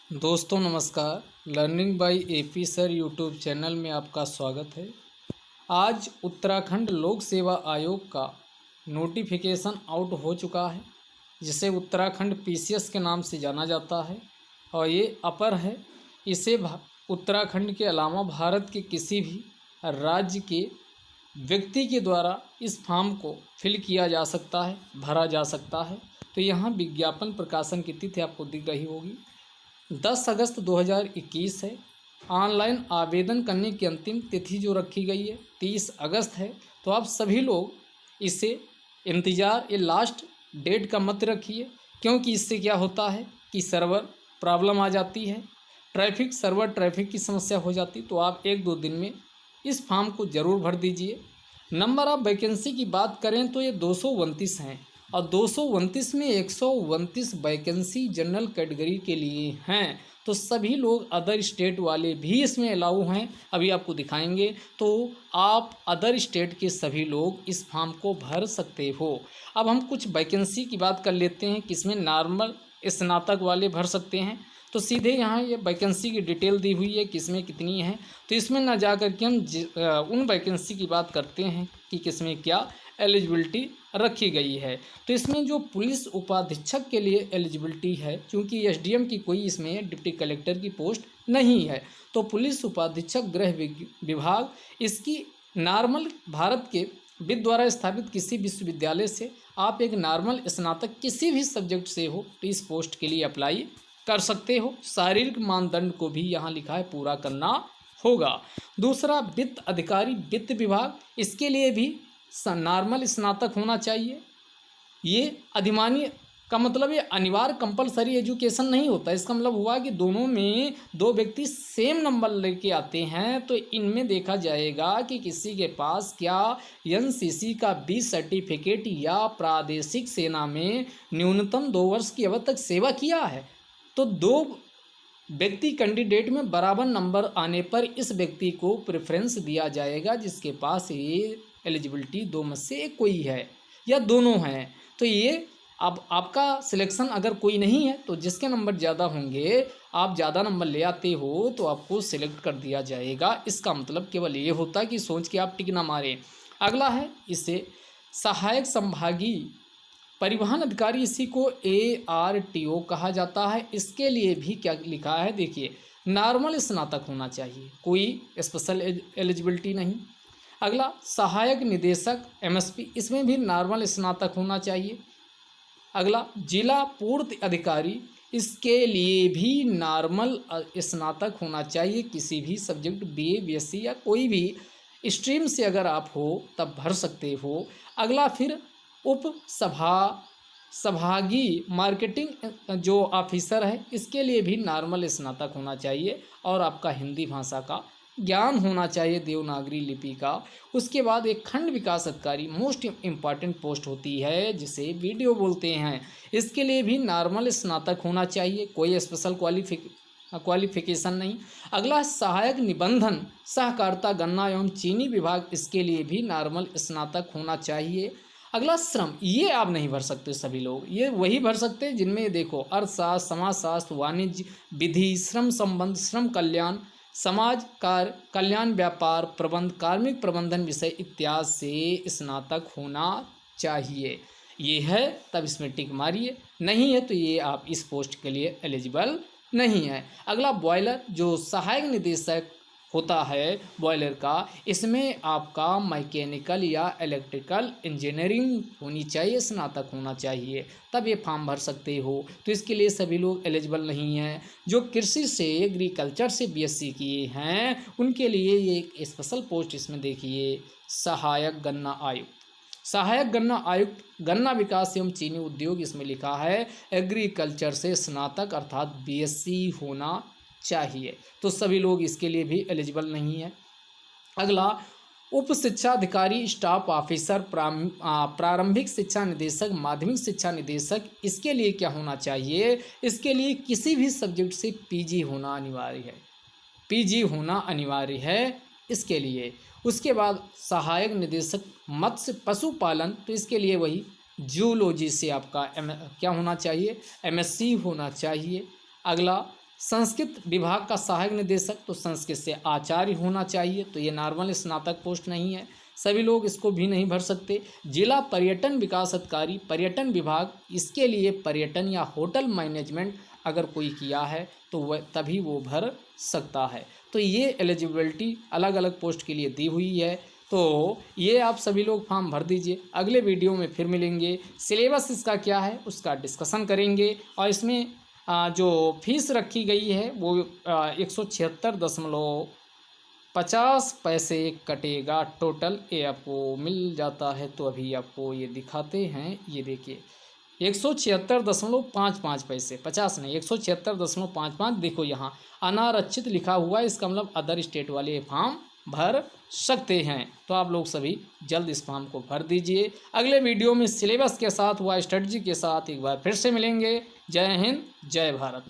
दोस्तों नमस्कार। Learning by AP sir YouTube channel में आपका स्वागत है। आज उत्तराखंड लोक सेवा आयोग का नोटिफिकेशन आउट हो चुका है, जिसे उत्तराखंड पीसीएस के नाम से जाना जाता है और ये अपर है। इसे उत्तराखंड के अलावा भारत के किसी भी राज्य के व्यक्ति के द्वारा इस फॉर्म को फिल किया जा सकता है, भरा जा सकता है। तो यहाँ विज्ञापन प्रकाशन की तिथि आपको दिख रही होगी, 10 अगस्त 2021 है। ऑनलाइन आवेदन करने की अंतिम तिथि जो रखी गई है 30 अगस्त है। तो आप सभी लोग इसे इंतज़ार ये लास्ट डेट का मत रखिए, क्योंकि इससे क्या होता है कि सर्वर प्रॉब्लम आ जाती है, सर्वर ट्रैफिक की समस्या हो जाती। तो आप 1-2 दिन में इस फॉर्म को ज़रूर भर दीजिए। नंबर ऑफ वैकेंसी की बात करें तो ये 229 हैं और 229 में 129 वैकेंसी जनरल कैटेगरी के लिए हैं। तो सभी लोग अदर स्टेट वाले भी इसमें अलाउ हैं, अभी आपको दिखाएंगे। तो आप अदर स्टेट के सभी लोग इस फॉर्म को भर सकते हो। अब हम कुछ वैकेंसी की बात कर लेते हैं, किसमें नॉर्मल स्नातक वाले भर सकते हैं। तो सीधे यहाँ ये वैकेंसी की डिटेल दी हुई है, किसमें कितनी है। तो इसमें ना जा कर के हम उन वैकेंसी की बात करते हैं कि किसमें क्या एलिजिबिलिटी रखी गई है। तो इसमें जो पुलिस उपाधीक्षक के लिए एलिजिबिलिटी है, क्योंकि एसडीएम की कोई इसमें डिप्टी कलेक्टर की पोस्ट नहीं है, तो पुलिस उपाधीक्षक गृह विभाग इसकी नॉर्मल भारत के विद द्वारा स्थापित किसी विश्वविद्यालय से आप एक नॉर्मल स्नातक किसी भी सब्जेक्ट से हो तो इस पोस्ट के लिए अप्लाई कर सकते हो। शारीरिक मानदंड को भी यहाँ लिखा है पूरा करना होगा। दूसरा, वित्त अधिकारी वित्त विभाग, इसके लिए भी नॉर्मल स्नातक होना चाहिए। ये अधिमान्य का मतलब ये अनिवार्य कंपलसरी एजुकेशन नहीं होता। इसका मतलब हुआ कि दोनों में दो व्यक्ति सेम नंबर लेके आते हैं तो इनमें देखा जाएगा कि किसी के पास क्या एनसीसी का 20 सर्टिफिकेट या प्रादेशिक सेना में न्यूनतम 2 वर्ष की अवधि तक सेवा किया है। तो दो व्यक्ति कैंडिडेट में बराबर नंबर आने पर इस व्यक्ति को प्रेफरेंस दिया जाएगा जिसके पास ये एलिजिबिलिटी 2 में से एक कोई है या दोनों हैं। तो ये अब आपका सिलेक्शन अगर कोई नहीं है तो जिसके नंबर ज़्यादा होंगे, आप ज़्यादा नंबर ले आते हो तो आपको सिलेक्ट कर दिया जाएगा। इसका मतलब केवल ये होता है कि सोच के आप टिक ना मारें। अगला है, इसे सहायक संभागीय परिवहन अधिकारी, इसी को ARTO कहा जाता है। इसके लिए भी क्या लिखा है देखिए, नॉर्मल स्नातक होना चाहिए, कोई स्पेशल एलिजिबिलिटी नहीं। अगला, सहायक निदेशक MSP, इसमें भी नॉर्मल स्नातक होना चाहिए। अगला, जिला पूर्ति अधिकारी, इसके लिए भी नॉर्मल स्नातक होना चाहिए, किसी भी सब्जेक्ट BA BSc या कोई भी स्ट्रीम से अगर आप हो तब भर सकते हो। अगला, फिर सभागी मार्केटिंग जो ऑफिसर है, इसके लिए भी नॉर्मल स्नातक होना चाहिए और आपका हिंदी भाषा का ज्ञान होना चाहिए, देवनागरी लिपि का। उसके बाद एक खंड विकास अधिकारी, मोस्ट इम्पॉर्टेंट पोस्ट होती है जिसे वीडियो बोलते हैं, इसके लिए भी नॉर्मल स्नातक होना चाहिए, कोई स्पेशल क्वालिफिकेशन नहीं। अगला, सहायक निबंधन सहकारिता गन्ना एवं चीनी विभाग, इसके लिए भी नॉर्मल स्नातक होना चाहिए। अगला, श्रम, ये आप नहीं भर सकते सभी लोग, ये वही भर सकते हैं जिनमें देखो अर्थशास्त्र, समाजशास्त्र, वाणिज्य, विधि, श्रम संबंध, श्रम कल्याण, समाज कार्य कल्याण, व्यापार प्रबंध, कार्मिक प्रबंधन विषय इत्यादि से स्नातक होना चाहिए। ये है तब इसमें टिक मारिए, नहीं है तो ये आप इस पोस्ट के लिए एलिजिबल नहीं है। अगला, बॉयलर, जो सहायक निदेशक होता है बॉयलर का, इसमें आपका मैकेनिकल या इलेक्ट्रिकल इंजीनियरिंग होनी चाहिए, स्नातक होना चाहिए, तब ये फॉर्म भर सकते हो। तो इसके लिए सभी लोग एलिजिबल नहीं हैं। जो कृषि से एग्रीकल्चर से BSc किए हैं उनके लिए ये एक स्पेशल पोस्ट इसमें देखिए, सहायक गन्ना आयुक्त। सहायक गन्ना आयुक्त, गन्ना विकास एवं चीनी उद्योग, इसमें लिखा है एग्रीकल्चर से स्नातक अर्थात BSc होना चाहिए। तो सभी लोग इसके लिए भी एलिजिबल नहीं है। अगला, उप शिक्षा अधिकारी, स्टाफ ऑफिसर, प्रारंभिक शिक्षा निदेशक, माध्यमिक शिक्षा निदेशक, इसके लिए क्या होना चाहिए, इसके लिए किसी भी सब्जेक्ट से PG होना अनिवार्य है, PG होना अनिवार्य है इसके लिए। उसके बाद, सहायक निदेशक मत्स्य पशुपालन, तो इसके लिए वही जूलॉजी से आपका क्या होना चाहिए, MSc होना चाहिए। अगला, संस्कृत विभाग का सहायक निदेशक, तो संस्कृत से आचार्य होना चाहिए, तो ये नॉर्मल स्नातक पोस्ट नहीं है, सभी लोग इसको भी नहीं भर सकते। जिला पर्यटन विकास अधिकारी, पर्यटन विभाग, इसके लिए पर्यटन या होटल मैनेजमेंट अगर कोई किया है तो वह तभी वो भर सकता है। तो ये एलिजिबिलिटी अलग अलग पोस्ट के लिए दी हुई है। तो ये आप सभी लोग फॉर्म भर दीजिए। अगले वीडियो में फिर मिलेंगे, सिलेबस इसका क्या है उसका डिस्कशन करेंगे, और इसमें जो फीस रखी गई है वो 176.50 कटेगा टोटल। ये आपको मिल जाता है, तो अभी आपको ये दिखाते हैं, ये देखिए 176.55 पैसे, 50 नहीं 176.55। देखो यहाँ अनारक्षित लिखा हुआ है, इसका मतलब अदर स्टेट वाले ये फॉर्म भर सकते हैं। तो आप लोग सभी जल्द इस फॉर्म को भर दीजिए। अगले वीडियो में सिलेबस के साथ व स्ट्रेटजी के साथ एक बार फिर से मिलेंगे। जय हिंद, जय भारत।